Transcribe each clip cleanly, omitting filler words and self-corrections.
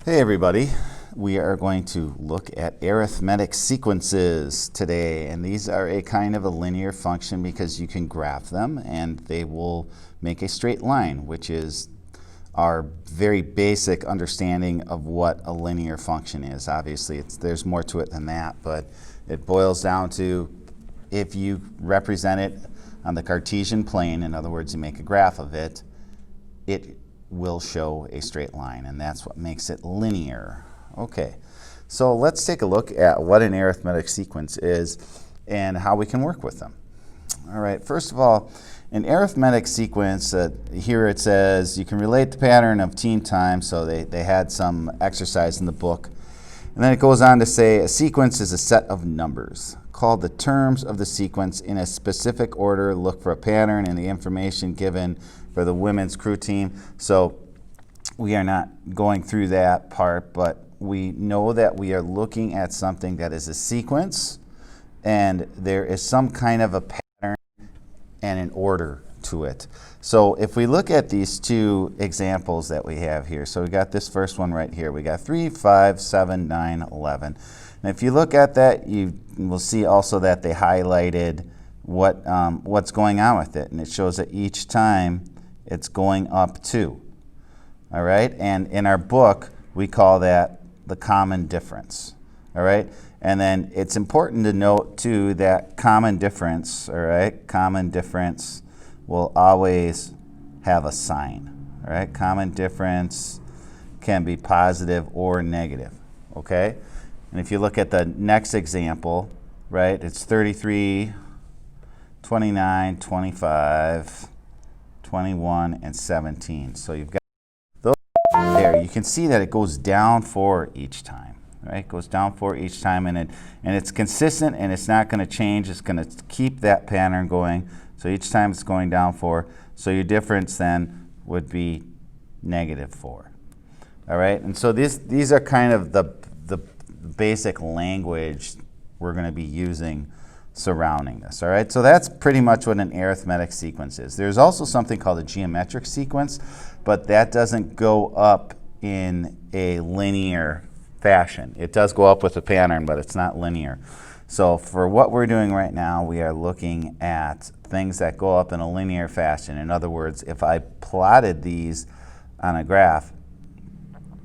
Hey everybody, we are going to look at arithmetic sequences today, and these are a kind of a linear function because you can graph them and they will make a straight line, which is our very basic understanding of what a linear function is. Obviously there's more to it than that, but it boils down to if you represent it on the Cartesian plane, in other words you make a graph of it, it will show a straight line, and that's what makes it linear. Okay, so let's take a look at what an arithmetic sequence is and how we can work with them. All right, first of all, an arithmetic sequence, here it says you can relate the pattern of t time, so they had some exercise in the book. And then it goes on to say a sequence is a set of numbers called the terms of the sequence in a specific order. Look for a pattern in the information given for the women's crew team. So we are not going through that part, but we know that we are looking at something that is a sequence and there is some kind of a pattern and an order to it. So if we look at these two examples that we have here, so we got this first one right here. We got 3, 5, 7, 9, 11. And if you look at that, you will see also that they highlighted what's going on with it. And it shows that each time it's going up 2. All right? And in our book, we call that the common difference. All right? And then it's important to note, too, that common difference, all right, common difference will always have a sign. All right? Common difference can be positive or negative. Okay? And if you look at the next example, right, it's 33, 29, 25, 21, and 17. So you've got those there. You can see that it goes down 4 each time. Right? It goes down 4 each time, and it's consistent, and it's not going to change. It's going to keep that pattern going. So each time it's going down 4. So your difference then would be -4. All right? And so these are kind of the basic language we're going to be using surrounding this. All right? So that's pretty much what an arithmetic sequence is. There's also something called a geometric sequence, but that doesn't go up in a linear fashion. It does go up with a pattern, but it's not linear. So for what we're doing right now, we are looking at things that go up in a linear fashion. In other words, if I plotted these on a graph,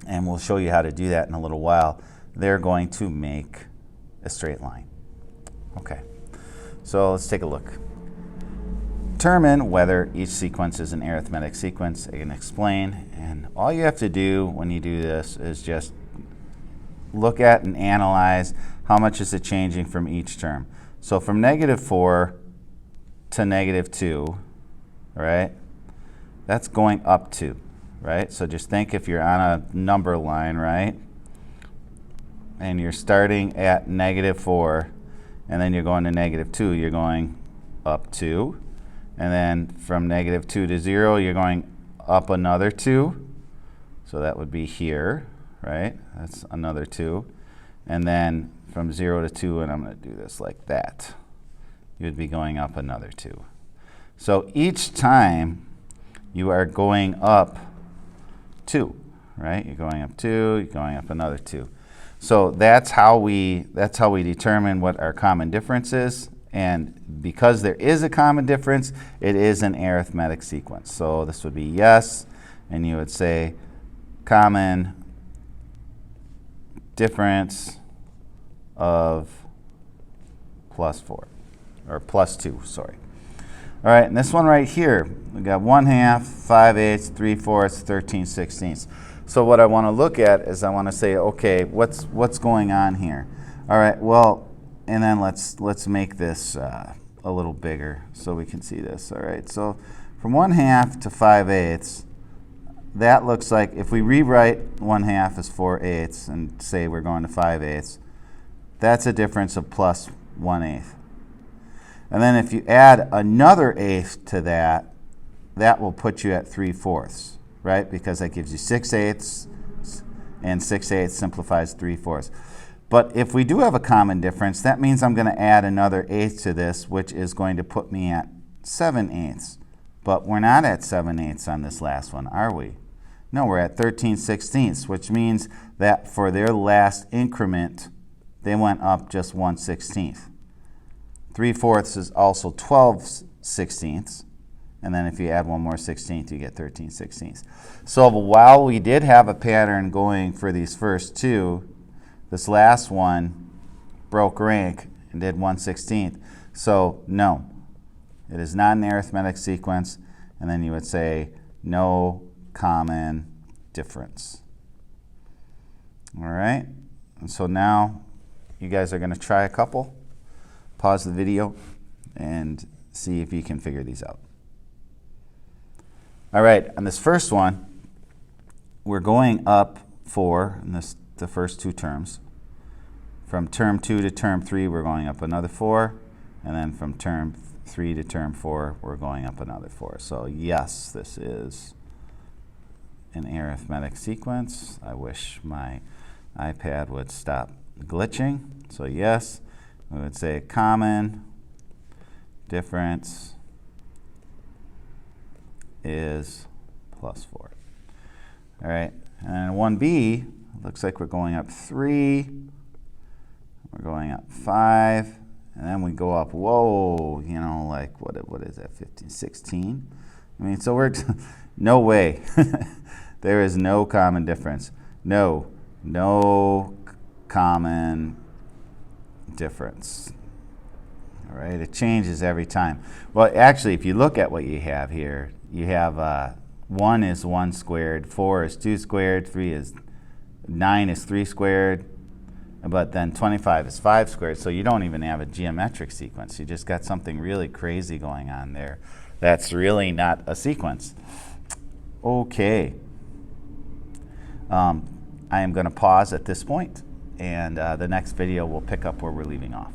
and we'll show you how to do that in a little while, they're going to make a straight line. Okay, so let's take a look. Determine whether each sequence is an arithmetic sequence. I can explain, and all you have to do when you do this is just look at and analyze how much is it changing from each term. So from -4 to -2, all right, that's going up 2, right? So just think if you're on a number line, right, and you're starting at -4, and then you're going to -2, you're going up 2. And then from -2 to 0, you're going up another 2. So that would be here, right? That's another 2. And then from 0 to 2, and I'm going to do this like that, you would be going up another 2. So each time you are going up 2, right? You're going up 2, you're going up another 2. So that's how we determine what our common difference is. And because there is a common difference, it is an arithmetic sequence. So this would be yes, and you would say common difference of +4, or +2, sorry. All right, and this one right here, we got 1/2, 5/8, 3/4, 13/16. So what I want to look at is I want to say, okay, what's going on here? All right, well, and then let's make this a little bigger so we can see this. All right, so from 1/2 to 5/8, that looks like if we rewrite 1/2 as 4/8 and say we're going to 5/8, that's a difference of +1/8. And then if you add another 1/8 to that, that will put you at 3/4, right? Because that gives you 6/8, and 6/8 simplifies 3/4. But if we do have a common difference, that means I'm going to add another 1/8 to this, which is going to put me at 7/8. But we're not at 7/8 on this last one, are we? No, we're at 13/16, which means that for their last increment, they went up just 1/16. 3/4 is also 12/16. And then if you add one more 16th, you get 13/16. So while we did have a pattern going for these first two, this last one broke rank and did 1/16. So no, it is not an arithmetic sequence. And then you would say no common difference. All right, and so now you guys are going to try a couple. Pause the video and see if you can figure these out. All right, on this first one, we're going up 4 in the first two terms. From term 2 to term 3, we're going up another 4. And then from term 3 to term 4, we're going up another 4. So yes, this is an arithmetic sequence. I wish my iPad would stop glitching. So yes, we would say common difference is +4. All right, and 1b, looks like we're going up 3, we're going up 5, and then we go up, whoa, you know, like what is that, 15, 16? I mean, so we're, no way. There is no common difference. No common difference. All right, it changes every time. Well, actually, if you look at what you have here, you have 1 is 1 squared, 4 is 2 squared, 9 is 3 squared, but then 25 is 5 squared, so you don't even have a geometric sequence. You just got something really crazy going on there. That's really not a sequence. Okay. I am going to pause at this point, and the next video will pick up where we're leaving off.